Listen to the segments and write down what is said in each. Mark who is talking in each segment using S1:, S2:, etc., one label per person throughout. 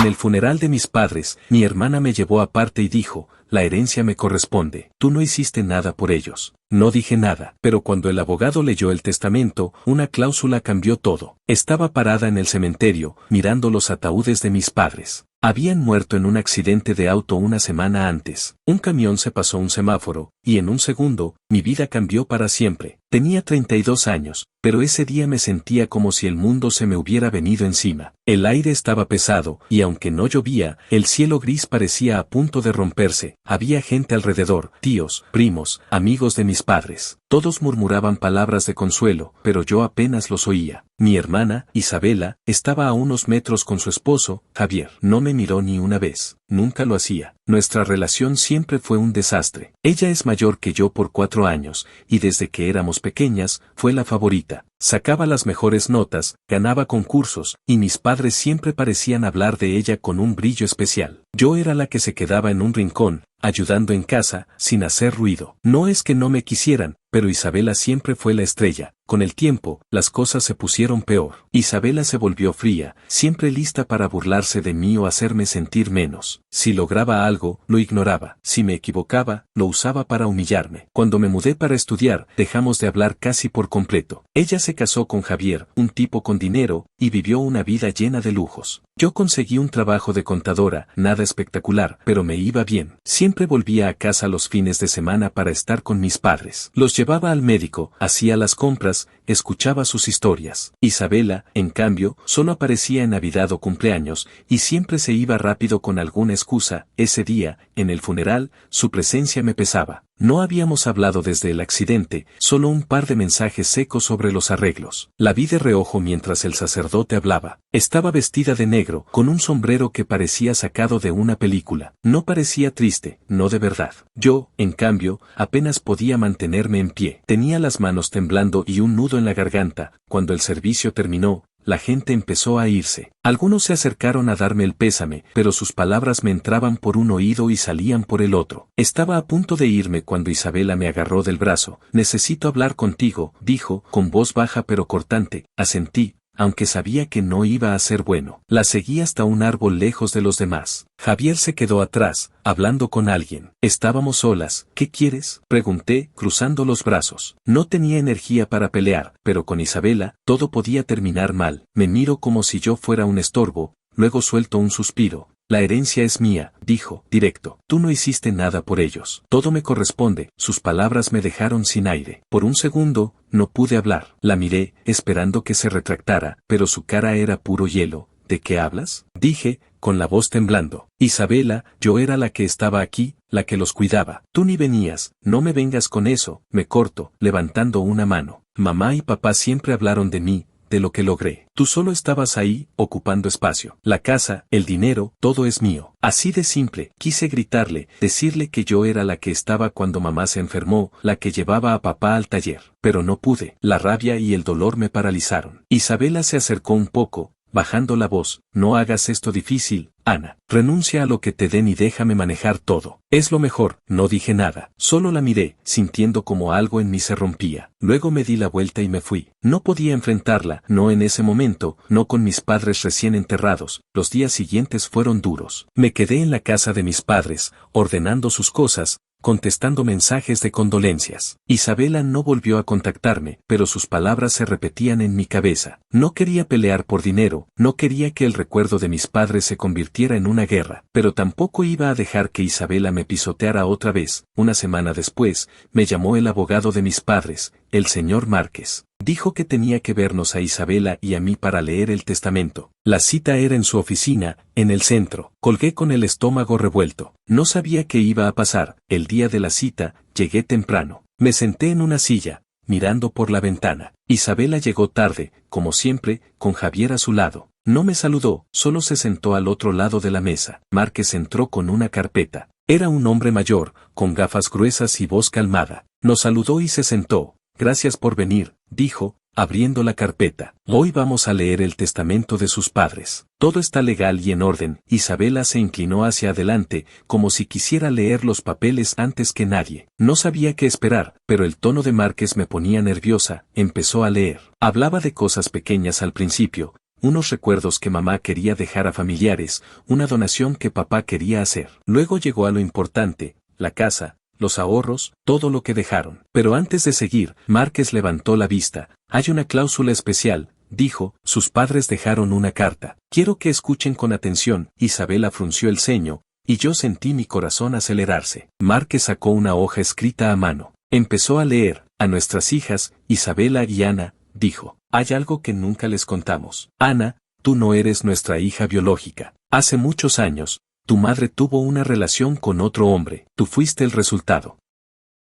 S1: el funeral de mis padres, mi hermana me llevó aparte y dijo, la herencia me corresponde, tú no hiciste nada por ellos. No dije nada, pero cuando el abogado leyó el testamento, una cláusula cambió todo. Estaba parada en el cementerio, mirando los ataúdes de mis padres. Habían muerto en un accidente de auto una semana antes. Un camión se pasó un semáforo, y en un segundo, mi vida cambió para siempre. Tenía 32 años, pero ese día me sentía como si el mundo se me hubiera venido encima. El aire estaba pesado, y aunque no llovía, el cielo gris parecía a punto de romperse. Había gente alrededor, tíos, primos, amigos de mis padres. Todos murmuraban palabras de consuelo, pero yo apenas los oía. Mi hermana, Isabela, estaba a unos metros con su esposo, Javier. No me miró ni una vez. Nunca lo hacía. Nuestra relación siempre fue un desastre. Ella es mayor que yo por 4 años, y desde que éramos pequeñas, fue la favorita. Sacaba las mejores notas, ganaba concursos, y mis padres siempre parecían hablar de ella con un brillo especial. Yo era la que se quedaba en un rincón, ayudando en casa, sin hacer ruido. No es que no me quisieran, pero Isabela siempre fue la estrella. Con el tiempo, las cosas se pusieron peor. Isabela se volvió fría, siempre lista para burlarse de mí o hacerme sentir menos. Si lograba algo, lo ignoraba. Si me equivocaba, lo usaba para humillarme. Cuando me mudé para estudiar, dejamos de hablar casi por completo. Ella se casó con Javier, un tipo con dinero, y vivió una vida llena de lujos. Yo conseguí un trabajo de contadora, nada espectacular, pero me iba bien. Siempre volvía a casa los fines de semana para estar con mis padres. Los llevaba al médico, hacía las compras, escuchaba sus historias. Isabela, en cambio, solo aparecía en Navidad o cumpleaños, y siempre se iba rápido con alguna excusa. Ese día, en el funeral, su presencia me pesaba. No habíamos hablado desde el accidente, solo un par de mensajes secos sobre los arreglos. La vi de reojo mientras el sacerdote hablaba. Estaba vestida de negro, con un sombrero que parecía sacado de una película. No parecía triste, no de verdad. Yo, en cambio, apenas podía mantenerme en pie. Tenía las manos temblando y un nudo en la garganta. Cuando el servicio terminó, la gente empezó a irse. Algunos se acercaron a darme el pésame, pero sus palabras me entraban por un oído y salían por el otro. Estaba a punto de irme cuando Isabela me agarró del brazo. Necesito hablar contigo, dijo, con voz baja pero cortante. Asentí, aunque sabía que no iba a ser bueno. La seguí hasta un árbol lejos de los demás. Javier se quedó atrás, hablando con alguien. Estábamos solas. ¿Qué quieres?, pregunté, cruzando los brazos. No tenía energía para pelear, pero con Isabela, todo podía terminar mal. Me miro como si yo fuera un estorbo, luego suelto un suspiro. La herencia es mía, dijo, directo. Tú no hiciste nada por ellos. Todo me corresponde. Sus palabras me dejaron sin aire. Por un segundo, no pude hablar. La miré, esperando que se retractara, pero su cara era puro hielo. ¿De qué hablas?, dije, con la voz temblando. Isabela, yo era la que estaba aquí, la que los cuidaba. Tú ni venías, no me vengas con eso, me corto, levantando una mano. Mamá y papá siempre hablaron de mí, de lo que logré. Tú solo estabas ahí, ocupando espacio. La casa, el dinero, todo es mío. Así de simple. Quise gritarle, decirle que yo era la que estaba cuando mamá se enfermó, la que llevaba a papá al taller. Pero no pude. La rabia y el dolor me paralizaron. Isabela se acercó un poco, bajando la voz. No hagas esto difícil, Ana. Renuncia a lo que te den y déjame manejar todo. Es lo mejor. No dije nada. Solo la miré, sintiendo como algo en mí se rompía. Luego me di la vuelta y me fui. No podía enfrentarla, no en ese momento, no con mis padres recién enterrados. Los días siguientes fueron duros. Me quedé en la casa de mis padres, ordenando sus cosas, contestando mensajes de condolencias. Isabela no volvió a contactarme, pero sus palabras se repetían en mi cabeza. No quería pelear por dinero, no quería que el recuerdo de mis padres se convirtiera en una guerra, pero tampoco iba a dejar que Isabela me pisoteara otra vez. Una semana después, me llamó el abogado de mis padres, el señor Márquez. Dijo que tenía que vernos a Isabela y a mí para leer el testamento. La cita era en su oficina, en el centro. Colgué con el estómago revuelto. No sabía qué iba a pasar. El día de la cita, llegué temprano. Me senté en una silla, mirando por la ventana. Isabela llegó tarde, como siempre, con Javier a su lado. No me saludó, solo se sentó al otro lado de la mesa. Márquez entró con una carpeta. Era un hombre mayor, con gafas gruesas y voz calmada. Nos saludó y se sentó. Gracias por venir, dijo, abriendo la carpeta. Hoy vamos a leer el testamento de sus padres. Todo está legal y en orden. Isabela se inclinó hacia adelante, como si quisiera leer los papeles antes que nadie. No sabía qué esperar, pero el tono de Márquez me ponía nerviosa. Empezó a leer. Hablaba de cosas pequeñas al principio, unos recuerdos que mamá quería dejar a familiares, una donación que papá quería hacer. Luego llegó a lo importante, la casa, los ahorros, todo lo que dejaron. Pero antes de seguir, Márquez levantó la vista. Hay una cláusula especial, dijo, sus padres dejaron una carta. Quiero que escuchen con atención. Isabela frunció el ceño, y yo sentí mi corazón acelerarse. Márquez sacó una hoja escrita a mano. Empezó a leer, a nuestras hijas, Isabela y Ana, dijo. Hay algo que nunca les contamos. Ana, tú no eres nuestra hija biológica. Hace muchos años, tu madre tuvo una relación con otro hombre. Tú fuiste el resultado.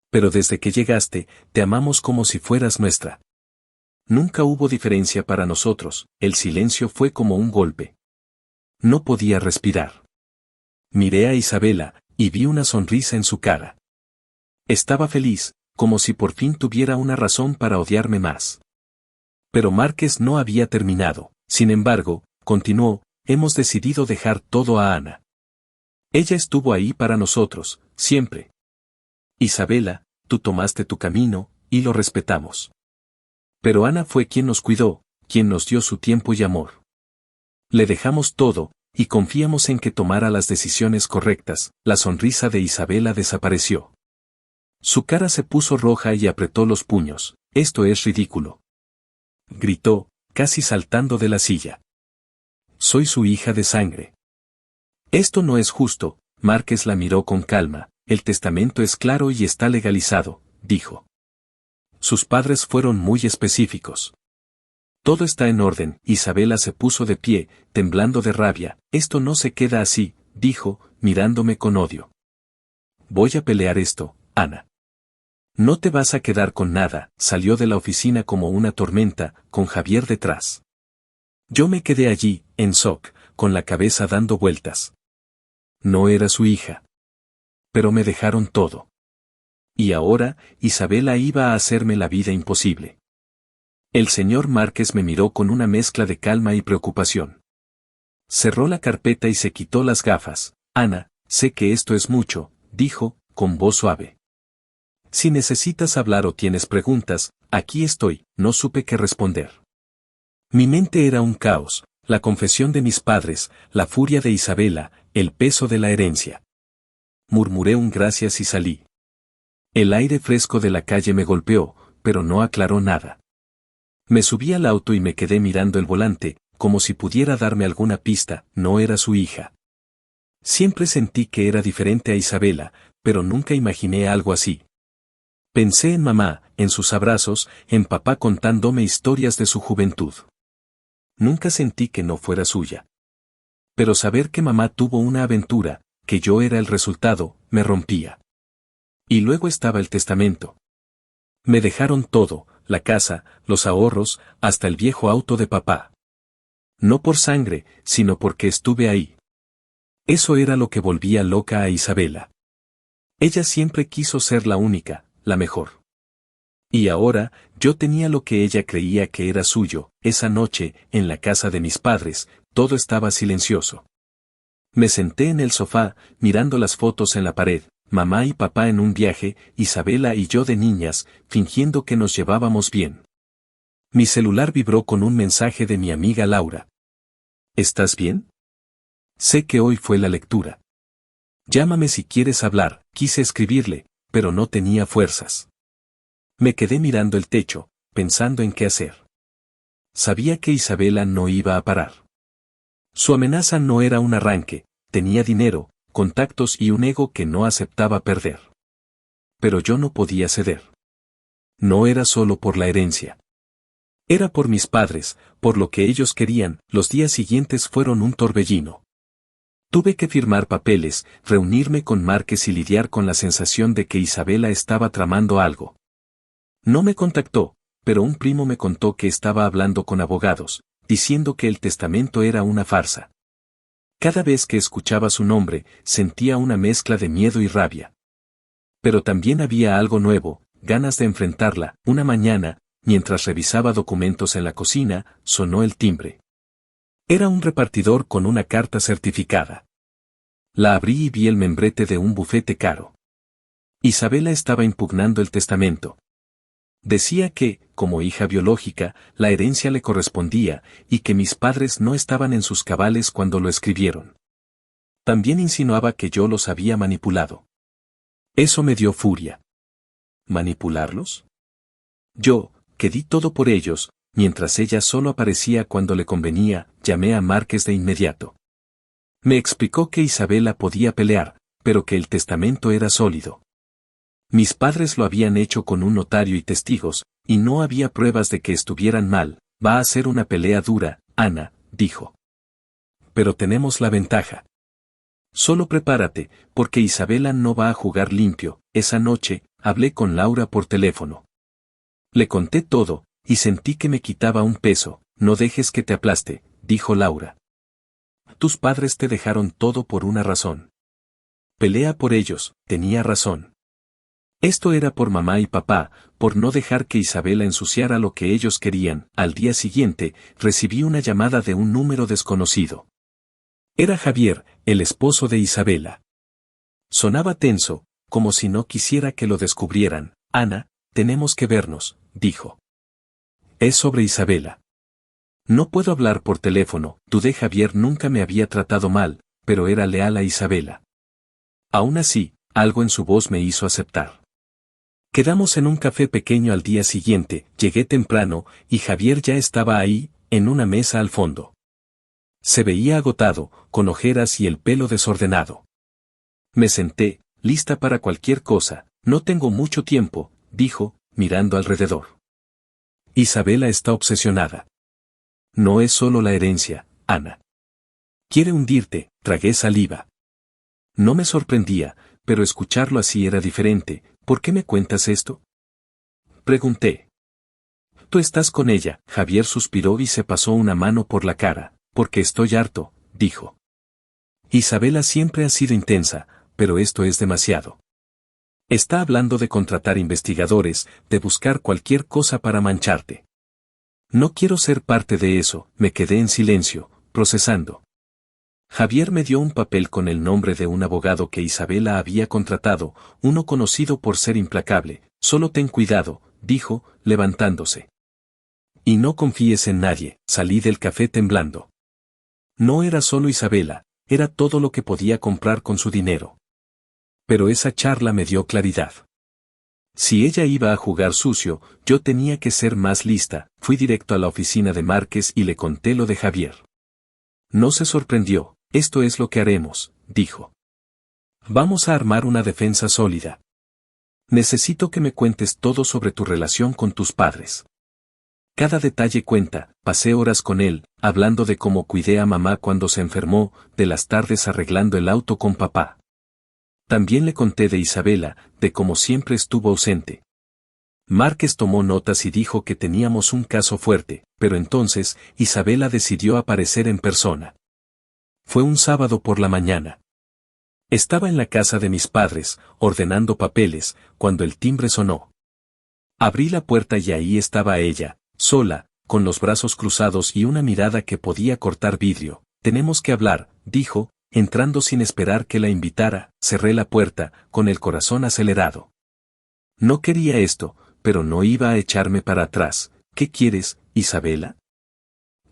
S1: Pero desde que llegaste, te amamos como si fueras nuestra. Nunca hubo diferencia para nosotros. El silencio fue como un golpe. No podía respirar. Miré a Isabela, y vi una sonrisa en su cara. Estaba feliz, como si por fin tuviera una razón para odiarme más. Pero Márquez no había terminado. Sin embargo, continuó, hemos decidido dejar todo a Ana. Ella estuvo ahí para nosotros, siempre. Isabela, tú tomaste tu camino, y lo respetamos. Pero Ana fue quien nos cuidó, quien nos dio su tiempo y amor. Le dejamos todo, y confiamos en que tomara las decisiones correctas. La sonrisa de Isabela desapareció. Su cara se puso roja y apretó los puños. Esto es ridículo. Gritó, casi saltando de la silla. Soy su hija de sangre. Esto no es justo. Márquez la miró con calma. El testamento es claro y está legalizado, dijo. Sus padres fueron muy específicos. Todo está en orden. Isabela se puso de pie, temblando de rabia. Esto no se queda así, dijo, mirándome con odio. Voy a pelear esto, Ana. No te vas a quedar con nada. Salió de la oficina como una tormenta, con Javier detrás. Yo me quedé allí, en shock, con la cabeza dando vueltas. No era su hija. Pero me dejaron todo. Y ahora, Isabela iba a hacerme la vida imposible. El señor Márquez me miró con una mezcla de calma y preocupación. Cerró la carpeta y se quitó las gafas. Ana, sé que esto es mucho, dijo, con voz suave. Si necesitas hablar o tienes preguntas, aquí estoy. No supe qué responder. Mi mente era un caos, la confesión de mis padres, la furia de Isabela, el peso de la herencia. Murmuré un gracias y salí. El aire fresco de la calle me golpeó, pero no aclaró nada. Me subí al auto y me quedé mirando el volante, como si pudiera darme alguna pista. No era su hija. Siempre sentí que era diferente a Isabela, pero nunca imaginé algo así. Pensé en mamá, en sus abrazos, en papá contándome historias de su juventud. Nunca sentí que no fuera suya. Pero saber que mamá tuvo una aventura, que yo era el resultado, me rompía. Y luego estaba el testamento. Me dejaron todo, la casa, los ahorros, hasta el viejo auto de papá. No por sangre, sino porque estuve ahí. Eso era lo que volvía loca a Isabela. Ella siempre quiso ser la única, la mejor. Y ahora, yo tenía lo que ella creía que era suyo. Esa noche, en la casa de mis padres, todo estaba silencioso. Me senté en el sofá, mirando las fotos en la pared, mamá y papá en un viaje, Isabela y yo de niñas, fingiendo que nos llevábamos bien. Mi celular vibró con un mensaje de mi amiga Laura. ¿Estás bien? Sé que hoy fue la lectura. Llámame si quieres hablar. Quise escribirle, pero no tenía fuerzas. Me quedé mirando el techo, pensando en qué hacer. Sabía que Isabela no iba a parar. Su amenaza no era un arranque, tenía dinero, contactos y un ego que no aceptaba perder. Pero yo no podía ceder. No era solo por la herencia. Era por mis padres, por lo que ellos querían. Los días siguientes fueron un torbellino. Tuve que firmar papeles, reunirme con Márquez y lidiar con la sensación de que Isabela estaba tramando algo. No me contactó, pero un primo me contó que estaba hablando con abogados, diciendo que el testamento era una farsa. Cada vez que escuchaba su nombre, sentía una mezcla de miedo y rabia. Pero también había algo nuevo, ganas de enfrentarla. Una mañana, mientras revisaba documentos en la cocina, sonó el timbre. Era un repartidor con una carta certificada. La abrí y vi el membrete de un bufete caro. Isabela estaba impugnando el testamento. Decía que, como hija biológica, la herencia le correspondía, y que mis padres no estaban en sus cabales cuando lo escribieron. También insinuaba que yo los había manipulado. Eso me dio furia. ¿Manipularlos? Yo, que di todo por ellos, mientras ella solo aparecía cuando le convenía, llamé a Márquez de inmediato. Me explicó que Isabela podía pelear, pero que el testamento era sólido. Mis padres lo habían hecho con un notario y testigos, y no había pruebas de que estuvieran mal. Va a ser una pelea dura, Ana, dijo. Pero tenemos la ventaja. Solo prepárate, porque Isabela no va a jugar limpio. Esa noche, hablé con Laura por teléfono. Le conté todo, y sentí que me quitaba un peso. No dejes que te aplaste, dijo Laura. Tus padres te dejaron todo por una razón. Pelea por ellos, tenía razón. Esto era por mamá y papá, por no dejar que Isabela ensuciara lo que ellos querían. Al día siguiente, recibí una llamada de un número desconocido. Era Javier, el esposo de Isabela. Sonaba tenso, como si no quisiera que lo descubrieran. Ana, tenemos que vernos, dijo. Es sobre Isabela. No puedo hablar por teléfono. Dudé. Javier nunca me había tratado mal, pero era leal a Isabela. Aún así, algo en su voz me hizo aceptar. Quedamos en un café pequeño al día siguiente. Llegué temprano, y Javier ya estaba ahí, en una mesa al fondo. Se veía agotado, con ojeras y el pelo desordenado. Me senté, lista para cualquier cosa. No tengo mucho tiempo, dijo, mirando alrededor. Isabela está obsesionada. No es solo la herencia, Ana. Quiere hundirte. Tragué saliva. No me sorprendía, pero escucharlo así era diferente. ¿Por qué me cuentas esto? Pregunté. Tú estás con ella. Javier suspiró y se pasó una mano por la cara. Porque estoy harto, dijo. Isabela siempre ha sido intensa, pero esto es demasiado. Está hablando de contratar investigadores, de buscar cualquier cosa para mancharte. No quiero ser parte de eso. Me quedé en silencio, procesando. Javier me dio un papel con el nombre de un abogado que Isabela había contratado, uno conocido por ser implacable. Solo ten cuidado, dijo, levantándose. Y no confíes en nadie. Salí del café temblando. No era solo Isabela, era todo lo que podía comprar con su dinero. Pero esa charla me dio claridad. Si ella iba a jugar sucio, yo tenía que ser más lista. Fui directo a la oficina de Márquez y le conté lo de Javier. No se sorprendió. Esto es lo que haremos, dijo. Vamos a armar una defensa sólida. Necesito que me cuentes todo sobre tu relación con tus padres. Cada detalle cuenta. Pasé horas con él, hablando de cómo cuidé a mamá cuando se enfermó, de las tardes arreglando el auto con papá. También le conté de Isabela, de cómo siempre estuvo ausente. Márquez tomó notas y dijo que teníamos un caso fuerte, pero entonces, Isabela decidió aparecer en persona. Fue un sábado por la mañana. Estaba en la casa de mis padres, ordenando papeles, cuando el timbre sonó. Abrí la puerta y ahí estaba ella, sola, con los brazos cruzados y una mirada que podía cortar vidrio. Tenemos que hablar, dijo, entrando sin esperar que la invitara. Cerré la puerta, con el corazón acelerado. No quería esto, pero no iba a echarme para atrás. ¿Qué quieres, Isabela?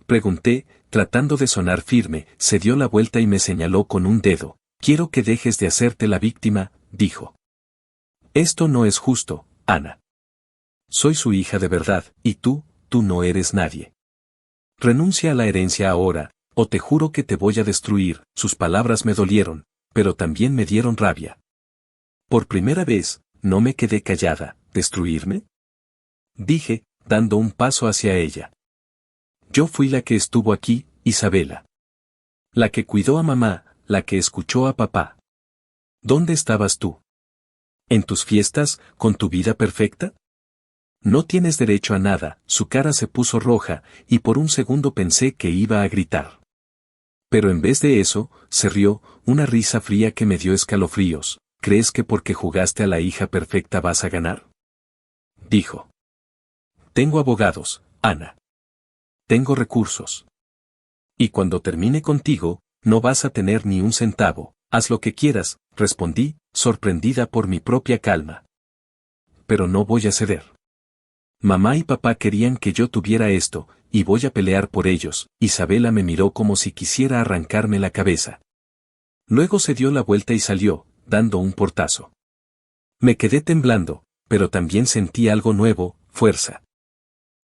S1: Pregunté, tratando de sonar firme. Se dio la vuelta y me señaló con un dedo. Quiero que dejes de hacerte la víctima, dijo. Esto no es justo, Ana. Soy su hija de verdad, y tú no eres nadie. Renuncia a la herencia ahora, o te juro que te voy a destruir. Sus palabras me dolieron, pero también me dieron rabia. Por primera vez, no me quedé callada. ¿Destruirme? Dije, dando un paso hacia ella. Yo fui la que estuvo aquí, Isabela. La que cuidó a mamá, la que escuchó a papá. ¿Dónde estabas tú? ¿En tus fiestas, con tu vida perfecta? No tienes derecho a nada. Su cara se puso roja, y por un segundo pensé que iba a gritar. Pero en vez de eso, se rió, una risa fría que me dio escalofríos. ¿Crees que porque jugaste a la hija perfecta vas a ganar? Dijo. Tengo abogados, Ana. Tengo recursos. Y cuando termine contigo, no vas a tener ni un centavo. Haz lo que quieras, respondí, sorprendida por mi propia calma. Pero no voy a ceder. Mamá y papá querían que yo tuviera esto, y voy a pelear por ellos. Isabela me miró como si quisiera arrancarme la cabeza. Luego se dio la vuelta y salió, dando un portazo. Me quedé temblando, pero también sentí algo nuevo, fuerza.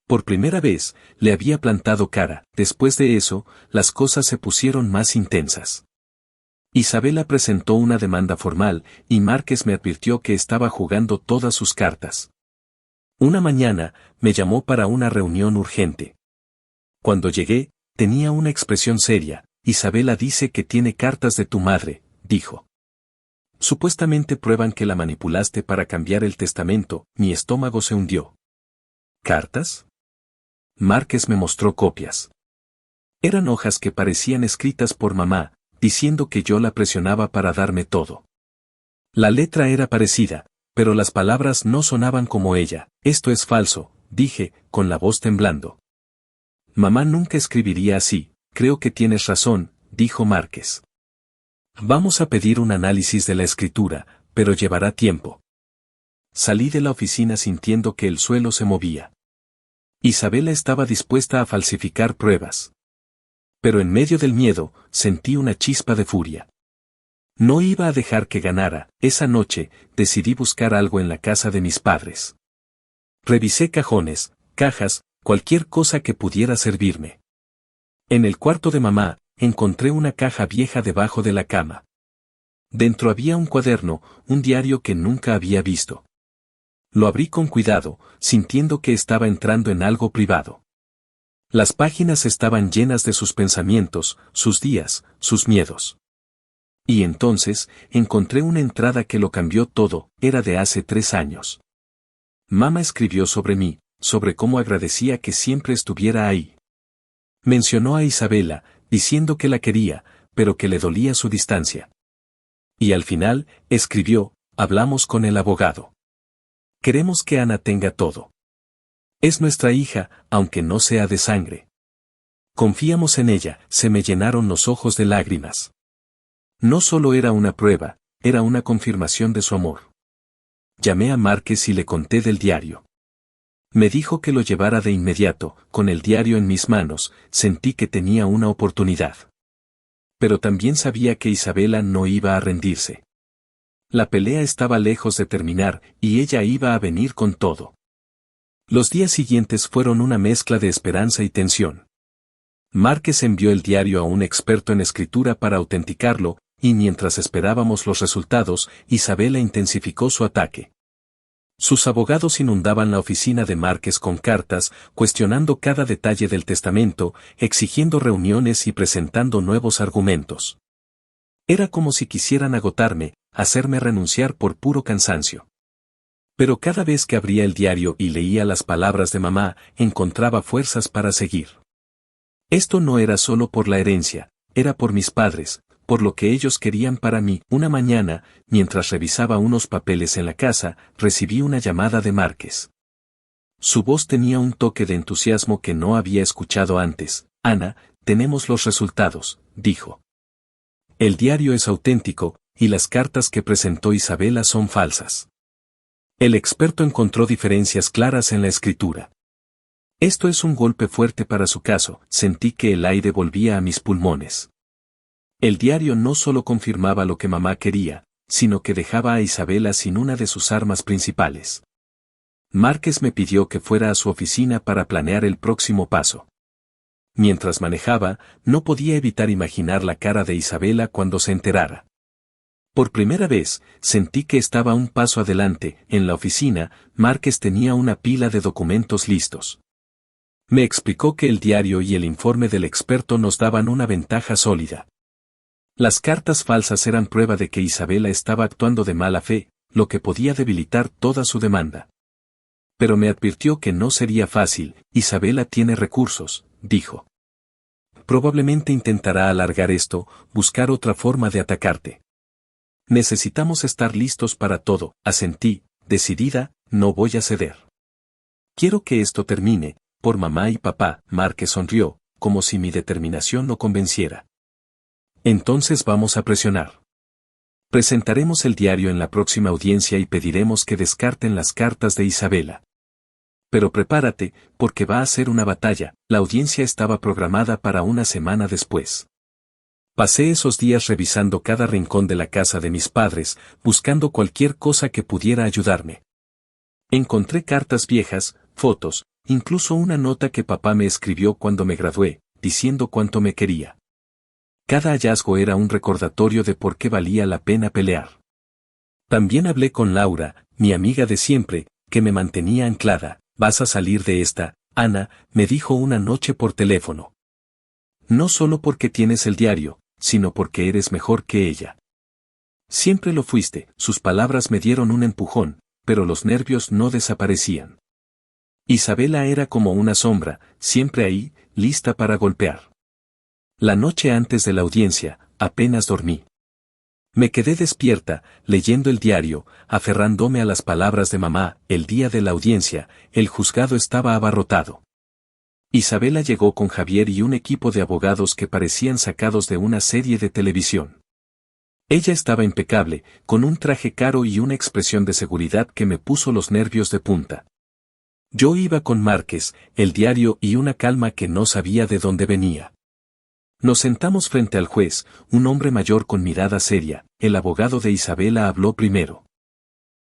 S1: Por primera vez, le había plantado cara. Después de eso, las cosas se pusieron más intensas. Isabela presentó una demanda formal, y Márquez me advirtió que estaba jugando todas sus cartas. Una mañana, me llamó para una reunión urgente. Cuando llegué, tenía una expresión seria. Isabela dice que tiene cartas de tu madre, dijo. Supuestamente prueban que la manipulaste para cambiar el testamento. Mi estómago se hundió. ¿Cartas? Márquez me mostró copias. Eran hojas que parecían escritas por mamá, diciendo que yo la presionaba para darme todo. La letra era parecida, pero las palabras no sonaban como ella. Esto es falso, dije, con la voz temblando. Mamá nunca escribiría así. Creo que tienes razón, dijo Márquez. Vamos a pedir un análisis de la escritura, pero llevará tiempo. Salí de la oficina sintiendo que el suelo se movía. Isabela estaba dispuesta a falsificar pruebas. Pero en medio del miedo, sentí una chispa de furia. No iba a dejar que ganara. Esa noche, decidí buscar algo en la casa de mis padres. Revisé cajones, cajas, cualquier cosa que pudiera servirme. En el cuarto de mamá, encontré una caja vieja debajo de la cama. Dentro había un cuaderno, un diario que nunca había visto. Lo abrí con cuidado, sintiendo que estaba entrando en algo privado. Las páginas estaban llenas de sus pensamientos, sus días, sus miedos. Y entonces, encontré una entrada que lo cambió todo. Era de hace 3 años. Mamá escribió sobre mí, sobre cómo agradecía que siempre estuviera ahí. Mencionó a Isabela, diciendo que la quería, pero que le dolía su distancia. Y al final, escribió, hablamos con el abogado. Queremos que Ana tenga todo. Es nuestra hija, aunque no sea de sangre. Confiamos en ella. Se me llenaron los ojos de lágrimas. No solo era una prueba, era una confirmación de su amor. Llamé a Márquez y le conté del diario. Me dijo que lo llevara de inmediato. Con el diario en mis manos, sentí que tenía una oportunidad. Pero también sabía que Isabela no iba a rendirse. La pelea estaba lejos de terminar, y ella iba a venir con todo. Los días siguientes fueron una mezcla de esperanza y tensión. Márquez envió el diario a un experto en escritura para autenticarlo, y mientras esperábamos los resultados, Isabela intensificó su ataque. Sus abogados inundaban la oficina de Márquez con cartas, cuestionando cada detalle del testamento, exigiendo reuniones y presentando nuevos argumentos. Era como si quisieran agotarme, hacerme renunciar por puro cansancio. Pero cada vez que abría el diario y leía las palabras de mamá, encontraba fuerzas para seguir. Esto no era solo por la herencia, era por mis padres, por lo que ellos querían para mí. Una mañana, mientras revisaba unos papeles en la casa, recibí una llamada de Márquez. Su voz tenía un toque de entusiasmo que no había escuchado antes. Ana, tenemos los resultados, dijo. El diario es auténtico, y las cartas que presentó Isabela son falsas. El experto encontró diferencias claras en la escritura. Esto es un golpe fuerte para su caso. Sentí que el aire volvía a mis pulmones. El diario no solo confirmaba lo que mamá quería, sino que dejaba a Isabela sin una de sus armas principales. Márquez me pidió que fuera a su oficina para planear el próximo paso. Mientras manejaba, no podía evitar imaginar la cara de Isabela cuando se enterara. Por primera vez, sentí que estaba un paso adelante. En la oficina, Márquez tenía una pila de documentos listos. Me explicó que el diario y el informe del experto nos daban una ventaja sólida. Las cartas falsas eran prueba de que Isabela estaba actuando de mala fe, lo que podía debilitar toda su demanda. Pero me advirtió que no sería fácil. Isabela tiene recursos, dijo. Probablemente intentará alargar esto, buscar otra forma de atacarte. Necesitamos estar listos para todo, asentí, decidida, no voy a ceder. Quiero que esto termine, por mamá y papá. Márquez sonrió, como si mi determinación lo convenciera. Entonces vamos a presionar. Presentaremos el diario en la próxima audiencia y pediremos que descarten las cartas de Isabela. Pero prepárate, porque va a ser una batalla. La audiencia estaba programada para una semana después. Pasé esos días revisando cada rincón de la casa de mis padres, buscando cualquier cosa que pudiera ayudarme. Encontré cartas viejas, fotos, incluso una nota que papá me escribió cuando me gradué, diciendo cuánto me quería. Cada hallazgo era un recordatorio de por qué valía la pena pelear. También hablé con Laura, mi amiga de siempre, que me mantenía anclada. «Vas a salir de esta, Ana», me dijo una noche por teléfono. «No solo porque tienes el diario, sino porque eres mejor que ella. Siempre lo fuiste». Sus palabras me dieron un empujón, pero los nervios no desaparecían. Isabela era como una sombra, siempre ahí, lista para golpear. La noche antes de la audiencia, apenas dormí. Me quedé despierta, leyendo el diario, aferrándome a las palabras de mamá. El día de la audiencia, el juzgado estaba abarrotado. Isabela llegó con Javier y un equipo de abogados que parecían sacados de una serie de televisión. Ella estaba impecable, con un traje caro y una expresión de seguridad que me puso los nervios de punta. Yo iba con Márquez, el diario y una calma que no sabía de dónde venía. Nos sentamos frente al juez, un hombre mayor con mirada seria. El abogado de Isabela habló primero.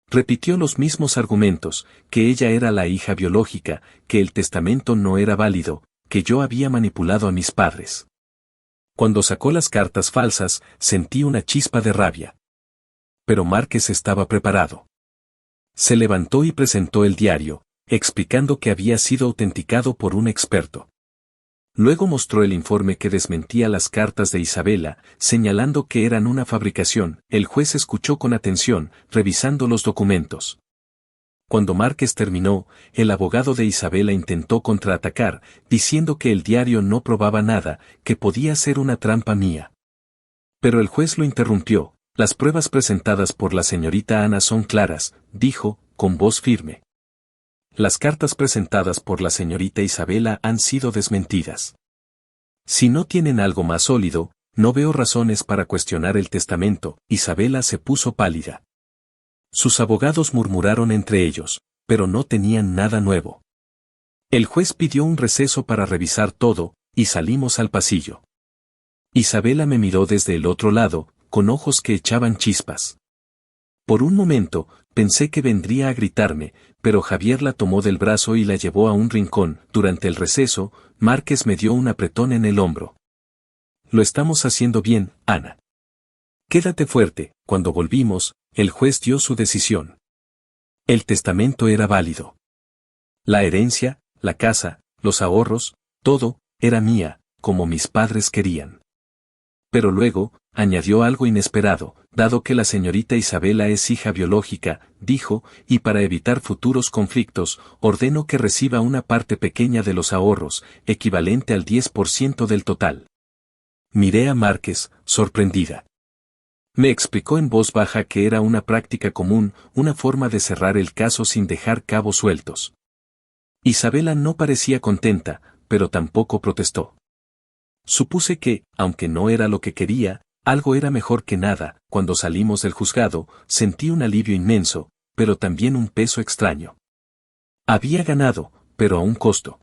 S1: Repitió los mismos argumentos, que ella era la hija biológica, que el testamento no era válido, que yo había manipulado a mis padres. Cuando sacó las cartas falsas, sentí una chispa de rabia. Pero Márquez estaba preparado. Se levantó y presentó el diario, explicando que había sido autenticado por un experto. Luego mostró el informe que desmentía las cartas de Isabela, señalando que eran una fabricación. El juez escuchó con atención, revisando los documentos. Cuando Márquez terminó, el abogado de Isabela intentó contraatacar, diciendo que el diario no probaba nada, que podía ser una trampa mía. Pero el juez lo interrumpió. «Las pruebas presentadas por la señorita Ana son claras», dijo, con voz firme. «Las cartas presentadas por la señorita Isabela han sido desmentidas. Si no tienen algo más sólido, no veo razones para cuestionar el testamento». Isabela se puso pálida. Sus abogados murmuraron entre ellos, pero no tenían nada nuevo. El juez pidió un receso para revisar todo, y salimos al pasillo. Isabela me miró desde el otro lado, con ojos que echaban chispas. Por un momento, pensé que vendría a gritarme, pero Javier la tomó del brazo y la llevó a un rincón. Durante el receso, Márquez me dio un apretón en el hombro. «Lo estamos haciendo bien, Ana. Quédate fuerte». Cuando volvimos, el juez dio su decisión. El testamento era válido. La herencia, la casa, los ahorros, todo, era mía, como mis padres querían. Pero luego, añadió algo inesperado. «Dado que la señorita Isabela es hija biológica», dijo, «y para evitar futuros conflictos, ordeno que reciba una parte pequeña de los ahorros, equivalente al 10% del total». Miré a Márquez, sorprendida. Me explicó en voz baja que era una práctica común, una forma de cerrar el caso sin dejar cabos sueltos. Isabela no parecía contenta, pero tampoco protestó. Supuse que, aunque no era lo que quería, algo era mejor que nada. Cuando salimos del juzgado, sentí un alivio inmenso, pero también un peso extraño. Había ganado, pero a un costo.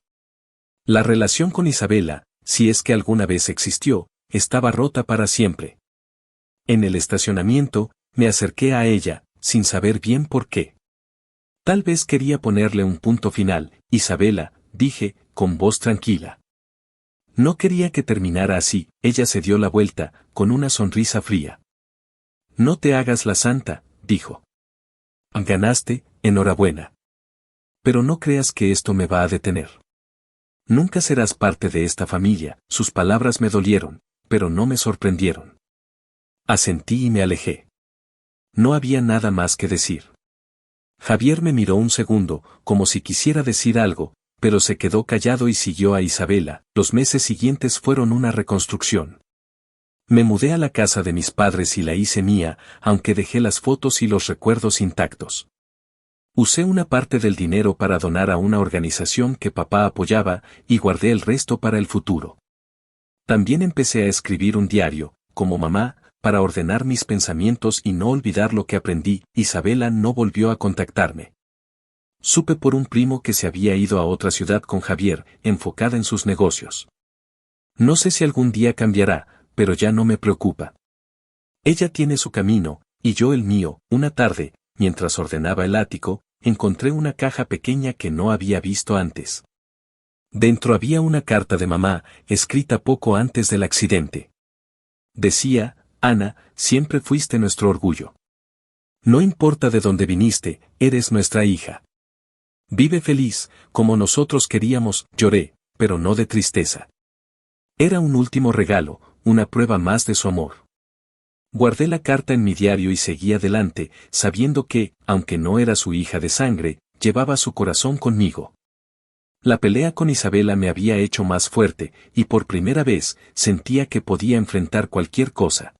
S1: La relación con Isabela, si es que alguna vez existió, estaba rota para siempre. En el estacionamiento, me acerqué a ella, sin saber bien por qué. Tal vez quería ponerle un punto final. «Isabela», dije, con voz tranquila. No quería que terminara así. Ella se dio la vuelta, con una sonrisa fría. «No te hagas la santa», dijo. «Ganaste, enhorabuena. Pero no creas que esto me va a detener. Nunca serás parte de esta familia». Sus palabras me dolieron, pero no me sorprendieron. Asentí y me alejé. No había nada más que decir. Javier me miró un segundo, como si quisiera decir algo, pero se quedó callado y siguió a Isabela. Los meses siguientes fueron una reconstrucción. Me mudé a la casa de mis padres y la hice mía, aunque dejé las fotos y los recuerdos intactos. Usé una parte del dinero para donar a una organización que papá apoyaba y guardé el resto para el futuro. También empecé a escribir un diario, como mamá, para ordenar mis pensamientos y no olvidar lo que aprendí. Isabela no volvió a contactarme. Supe por un primo que se había ido a otra ciudad con Javier, enfocada en sus negocios. No sé si algún día cambiará, pero ya no me preocupa. Ella tiene su camino, y yo el mío. Una tarde, mientras ordenaba el ático, encontré una caja pequeña que no había visto antes. Dentro había una carta de mamá, escrita poco antes del accidente. Decía: Ana, siempre fuiste nuestro orgullo. No importa de dónde viniste, eres nuestra hija. Vive feliz, como nosotros queríamos. Lloré, pero no de tristeza. Era un último regalo, una prueba más de su amor. Guardé la carta en mi diario y seguí adelante, sabiendo que, aunque no era su hija de sangre, llevaba su corazón conmigo. La pelea con Isabela me había hecho más fuerte, y por primera vez, sentía que podía enfrentar cualquier cosa.